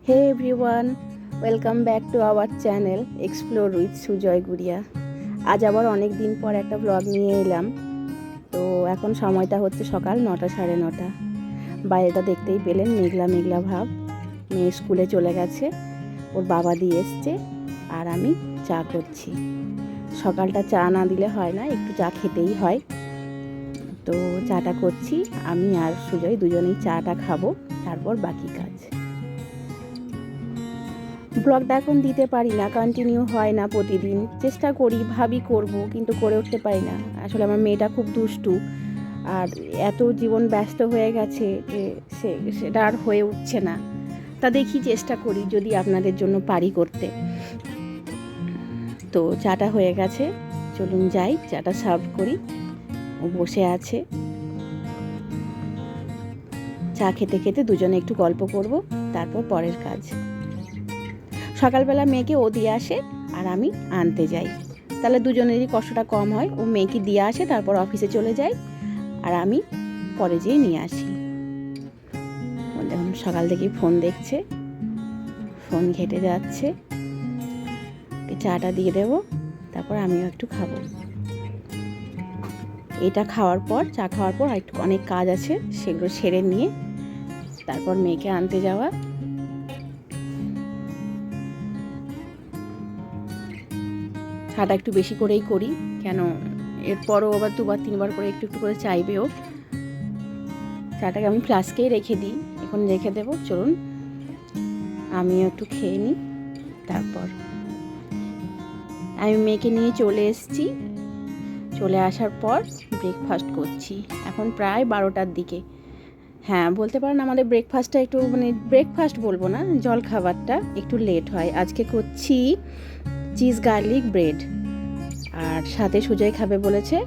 Hey everyone, welcome back to our channel Explore with Sujoy গুড়িয়া। আজ আবার অনেক দিন পর একটা ব্লগ নিয়ে এলাম। তো এখন সময়টা হচ্ছে সকাল 9টা সাড়ে 9টা। বাইরেটা দেখতেই পেলেন, মেঘলা মেঘলা ভাব। মেয়ে স্কুলে চলে গেছে, ওর বাবা দিয়ে এসছে, আর আমি চা করছি। সকালটা চা না দিলে হয় না, একটু চা খেতেই হয়। তো চাটা করছি, আমি আর সুজয় দুজনেই চাটা খাবো, তারপর বাকি কাজ। ব্লগটা এখন দিতে পারি না, কন্টিনিউ হয় না প্রতিদিন। চেষ্টা করি, ভাবি করব, কিন্তু করে উঠতে পারি না। আসলে আমার মেয়েটা খুব দুষ্টু, আর এত জীবন ব্যস্ত হয়ে গেছে যে সেটা আর হয়ে উঠছে না। তা দেখি, চেষ্টা করি যদি আপনাদের জন্য পারি করতে। তো চাটা হয়ে গেছে, চলুন যাই চাটা সার্ভ করি। ও বসে আছে, চা খেতে খেতে দুজনে একটু গল্প করব, তারপর পরের কাজ। সকালবেলা মেয়েকে ও দিয়ে আসে আর আমি আনতে যাই, তাহলে দুজনেরই কষ্টটা কম হয়। ও মেয়েকে দিয়ে আসে, তারপর অফিসে চলে যায়, আর আমি পরে যেয়ে নিয়ে আসি। দেখুন সকাল থেকেই ফোন দেখছে, ফোন ঘেটে যাচ্ছে। চাটা দিয়ে দেবো, তারপর আমিও একটু খাবো। এটা খাওয়ার পর, চা খাওয়ার পর একটু অনেক কাজ আছে, সেগুলো সেরে নিয়ে তারপর মেয়েকে আনতে যাওয়া। চাটা একটু বেশি করেই করি, কেন এরপরও আবার 2-3বার করে একটু একটু করে চাইবেও। চাটাকে আমি ফ্লাস্কেই রেখে দিই, এখন রেখে দেবো। চলুন আমিও একটু খেয়ে নিই। তারপর আমি মেয়েকে নিয়ে চলে এসেছি। চলে আসার পর ব্রেকফাস্ট করছি, এখন প্রায় 12টার দিকে। হ্যাঁ, বলতে পারেন আমাদের ব্রেকফাস্টটা একটু, ব্রেকফাস্ট বলবো না, জল খাবারটা একটু লেট হয়। আজকে করছি চিজ গার্লিক ব্রেড, আর সাথে সুজয় খাবে বলেছে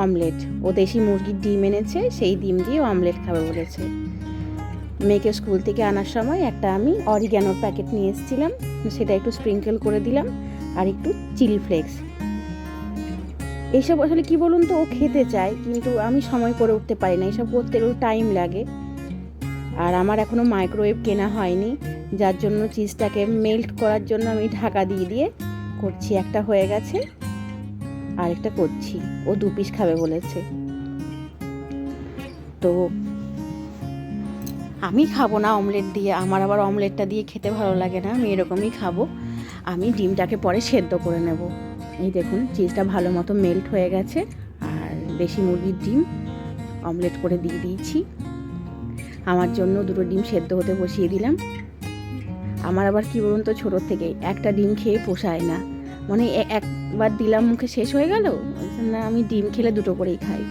অমলেট। ও দেশি মুরগির ডিম এনেছে, সেই ডিম দিয়ে অমলেট খাবে বলেছে। মেয়েকে স্কুল থেকে আনার সময় একটা আমি অরিগ্যানোর প্যাকেট নিয়ে এসেছিলাম, সেটা একটু স্প্রিঙ্কেল করে দিলাম, আর একটু চিলি ফ্লেক্স। এইসব আসলে কি বলুন তো, ও খেতে চায়, কিন্তু আমি সময় করে উঠতে পারি না, এইসব করতে একটু টাইম লাগে। আর আমার এখনও মাইক্রোওয়েভ কেনা হয়নি, যার জন্য চিজটাকে মেল্ট করার জন্য আমি ঢাকা দিয়ে দিয়ে করছি। একটা হয়ে গেছে, আরেকটা করছি। ও 2 পিস খাবে বলেছে। তো আমি খাবো না অমলেট দিয়ে, আমার আবার অমলেটটা দিয়ে খেতে ভালো লাগে না, আমি এরকমই খাবো। আমি ডিমটাকে পরে সেদ্ধ করে নেব। এই দেখুন চিজটা ভালো মতো মেল্ট হয়ে গেছে, আর দেশি মুরগির ডিম অমলেট করে দিয়ে দিয়েছি। আমার জন্য 2টো ডিম সেদ্ধ হতে বসিয়ে দিলাম। আমার আবার কি বলুন তো, ছোটোর থেকেই একটা ডিম খেয়ে পোষায় না, মানে একবার দিলাম মুখে শেষ হয়ে গেল, ওই জন্য আমি ডিম খেলে 2টো করেই খাই।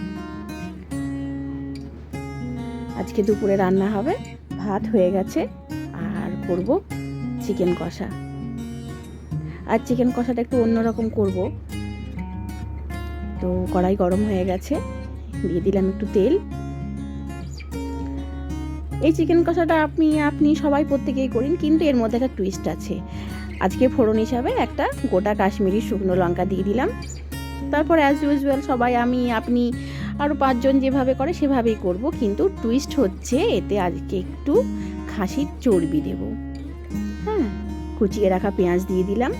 আজকে দুপুরে রান্না হবে, ভাত হয়ে গেছে, আর করব চিকেন কষা। আর চিকেন কষাটা একটু অন্যরকম করব। তো কড়াই গরম হয়ে গেছে, দিয়ে দিলাম একটু তেল। এই চিকেন কষাটা আপনি সবাই প্রত্যেকেই করেন, কিন্তু এর মধ্যে একটা টুইস্ট আছে। আজকে ফোড়ন হিসাবে একটা গোটা কাশ্মীরি শুকনো লঙ্কা দিয়ে দিলাম। তারপর অ্যাজ ইউজুয়াল সবাই, আপনি আরও 5 জন যেভাবে করে সেভাবেই করব, কিন্তু টুইস্ট হচ্ছে এতে আজকে একটু খাসির চর্বি দেব। হ্যাঁ, কুচিয়ে রাখা পেঁয়াজ দিয়ে দিলাম,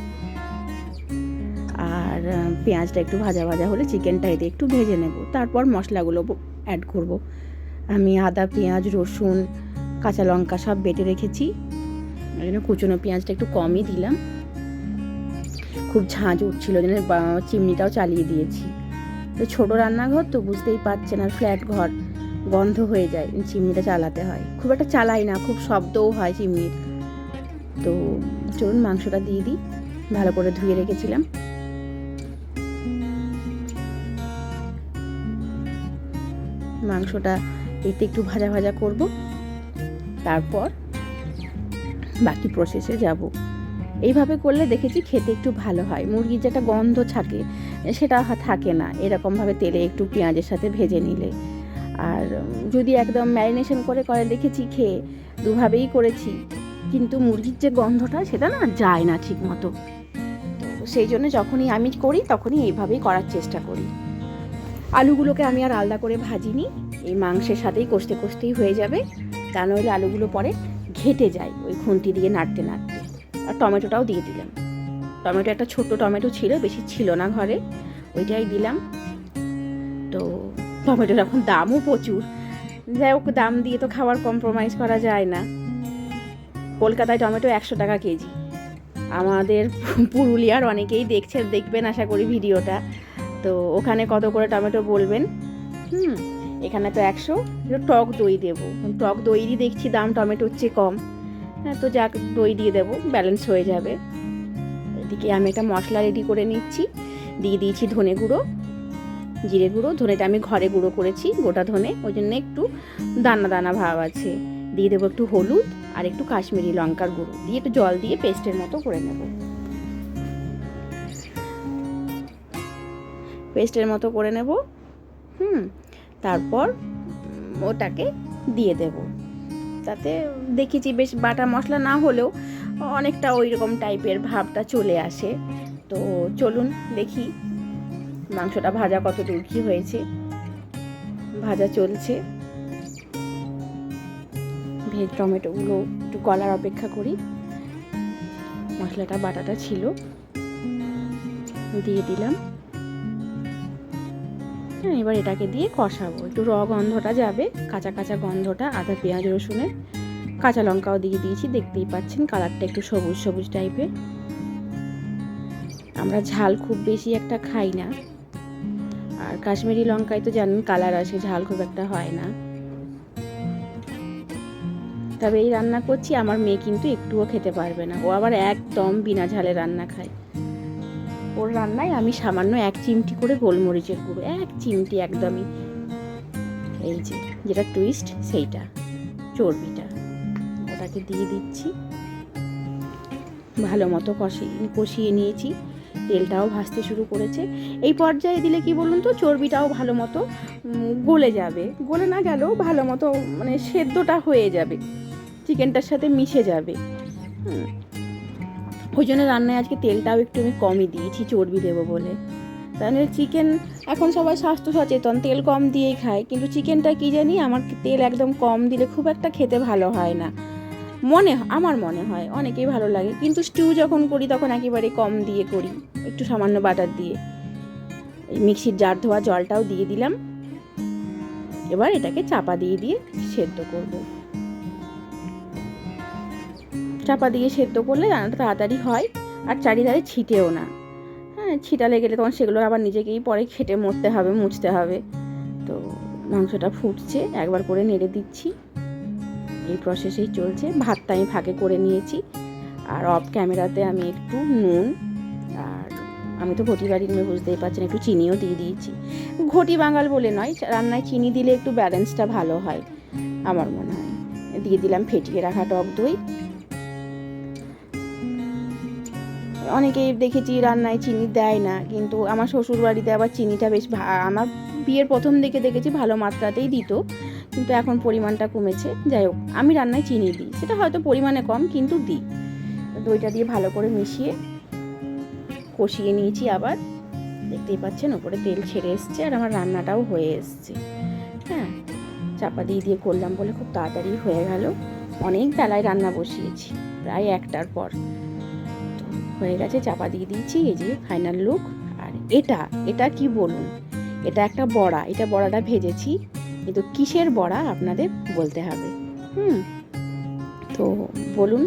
আর পেঁয়াজটা একটু ভাজা ভাজা হলে চিকেনটা এতে একটু ভেজে নেব, তারপর মশলাগুলো অ্যাড করব। আমি আদা, পেঁয়াজ, রসুন, কাঁচা লঙ্কা সব বেটে রেখেছি, ওই জন্য কুচনো পেঁয়াজটা একটু কমই দিলাম। খুব ঝাঁঝ উঠছিল, যেন চিমনিটাও চালিয়ে দিয়েছি। তো ছোটো রান্নাঘর তো বুঝতেই পারছেন, আর ফ্ল্যাট ঘর, গন্ধ হয়ে যায়, চিমনিটা চালাতে হয়। খুব একটা চালাই না, খুব শব্দও হয় চিমনির। তো চলুন মাংসটা দিয়ে দিই, ভালো করে ধুয়ে রেখেছিলাম। মাংসটা এতে একটু ভাজা ভাজা করব, তারপর বাকি প্রসেসে যাব। এইভাবে করলে দেখেছি খেতে একটু ভালো হয়, মুরগির যেটা গন্ধ থাকে সেটা থাকে না, এরকমভাবে তেলে একটু পেঁয়াজের সাথে ভেজে নিলে। আর যদি একদম ম্যারিনেশন করে দেখেছি খেয়ে, দুভাবেই করেছি, কিন্তু মুরগির যে গন্ধটা সেটা না যায় না ঠিক মতো। তো সেই জন্য যখনই আমি করি তখনই এইভাবেই করার চেষ্টা করি। আলুগুলোকে আমি আর আলাদা করে ভাজিনি, এই মাংসের সাথেই কষতে কষতেই হয়ে যাবে, তা নইলে আলুগুলো পরে ঘেটে যায় ওই খুন্তি দিয়ে নাড়তে নাড়তে। আর টমেটোটাও দিয়ে দিলাম। টমেটো একটা ছোট্ট টমেটো ছিল, বেশি ছিল না ঘরে, ওইটাই দিলাম। তো টমেটোর এখন দামও প্রচুর, যাই হোক দাম দিয়ে তো খাবার কম্প্রোমাইজ করা যায় না। কলকাতায় টমেটো 100 টাকা কেজি। আমাদের পুরুলিয়ার অনেকেই দেখবেন আশা করি ভিডিওটা, তো ওখানে কত করে টমেটো বলবেন। এখানে তো 100। টক দই দেবো, টক দইরই দেখছি দাম টমেটোর চেয়ে কম। হ্যাঁ, তো যাক দই দিয়ে দেবো, ব্যালেন্স হয়ে যাবে। এদিকে আমি একটা মশলা রেডি করে নিচ্ছি। দিয়ে দিয়েছি ধনে গুঁড়ো, জিরে গুঁড়ো। ধনেটা আমি ঘরে গুঁড়ো করেছি, গোটা ধনে, ওই জন্য একটু দানা দানা ভাব আছে। দিয়ে দেবো একটু হলুদ আর একটু কাশ্মীরি লঙ্কার গুঁড়ো, দিয়ে একটু জল দিয়ে পেস্টের মতো করে নেব। পেস্টের মতো করে নেব। তারপর ওটাকে দিয়ে দেব। তাতে দেখেছি বেশ বাটা মশলা না হলেও অনেকটা ওই রকম টাইপের ভাবটা চলে আসে। তো চলুন দেখি মাংসটা ভাজা কত দূর কি হয়েছে। ভাজা চলছে। ভেজ টমেটোগুলো একটু গলার অপেক্ষা করি। মশলাটা বাটাটা ছিল, দিয়ে দিলাম। এবার এটাকে দিয়ে কষাবো, একটু গন্ধটা যাবে, কাঁচা কাঁচা গন্ধটা। আদা পেঁয়াজ রসুনের, কাঁচা লঙ্কাও দিয়ে দিয়েছি, দেখতেই পাচ্ছেন কালারটা একটু সবুজ সবুজ টাইপের। আমরা ঝাল খুব বেশি একটা খাই না, আর কাশ্মীরি লঙ্কায় তো জানেন কালার আসে, ঝাল খুব একটা হয় না। তবে এই রান্না করছি, আমার মেয়ে কিন্তু একটুও খেতে পারবে না, ও আবার একদম বিনা ঝালে রান্না খায়। ওর রান্নায় আমি সামান্য 1 চিমটি করে গোলমরিচের গুঁড়ো, 1 চিমটি একদমই, এই যেটা টুইস্ট সেইটা, চর্বিটা, ওটাকে দিয়ে দিচ্ছি। ভালো মতো কষিয়ে নিয়েছি। তেলটাও ভাজতে শুরু করেছে। এই পর্যায়ে দিলে কি বলুন তো, চর্বিটাও ভালো মতো গলে যাবে, গলে না গেলেও ভালো মতো মানে সেদ্ধটা হয়ে যাবে, চিকেনটার সাথে মিশে যাবে। ওই জন্য রান্নায় আজকে তেলটাও একটু আমি কমই দিয়েছি, চর্বি দেবো বলে। তাহলে চিকেন এখন সবাই স্বাস্থ্য সচেতন, তেল কম দিয়েই খায়, কিন্তু চিকেনটা কি জানি আমার তেল একদম কম দিলে খুব একটা খেতে ভালো হয় না, আমার মনে হয়। অনেকেই ভালো লাগে, কিন্তু স্টিউ যখন করি তখন একেবারে কম দিয়ে করি, একটু সামান্য বাটার দিয়ে। এই মিক্সির জার ধোয়া জলটাও দিয়ে দিলাম। এবার এটাকে চাপা দিয়ে সেদ্ধ করব। চাপা দিয়ে সেদ্ধ করলে রান্নাটা তাড়াতাড়ি হয়, আর চারিধারে ছিটেও না। হ্যাঁ, ছিটা লেগে গেলে তখন সেগুলো আবার নিজেকেই পরে খেটে মুছতে হবে। তো মাংসটা ফুটছে, একবার করে নেড়ে দিচ্ছি। এই প্রসেসেই চলছে। ভাতটা আমি ফাঁকে করে নিয়েছি, আর অফ ক্যামেরাতে আমি একটু নুন, আর আমি তো ঘটি বাড়ির মেয়ে, বুঝতেই পারছেন, একটু চিনিও দিয়ে দিয়েছি। ঘটি বাঙাল বলে নয়, রান্নায় চিনি দিলে একটু ব্যালেন্সটা ভালো হয় আমার মনে হয়। দিয়ে দিলাম ফেটিয়ে রাখা টক দই। অনেকেই দেখেছি রান্নায় চিনি দেয় না, কিন্তু আমার শ্বশুর বাড়িতে আবার চিনিটা বেশ, আমার বিয়ের প্রথম দিকে দেখেছি ভালো মাত্রাতেই দিত, কিন্তু এখন পরিমাণটা কমেছে। যাই হোক, আমি রান্নায় চিনি দিই, সেটা হয়তো পরিমাণে কম, কিন্তু দিই। দইটা দিয়ে ভালো করে মিশিয়ে কষিয়ে নিয়েছি। আবার দেখতেই পাচ্ছেন ওপরে তেল ছেড়ে এসছে, আর আমার রান্নাটাও হয়ে এসছে। হ্যাঁ, চাপা দিয়ে করলাম বলে খুব তাড়াতাড়ি হয়ে গেল। অনেক বেলায় রান্না বসিয়েছি, প্রায় 1টার পর হয়ে গেছে। চাপা দিয়ে দিয়েছি। এই যে ফাইনাল লুক। আর এটা কি বলুন, এটা একটা বড়া, এটা বড়াটা ভেজেছি, কিন্তু কিসের বড়া আপনাদের বলতে হবে। তো বলুন।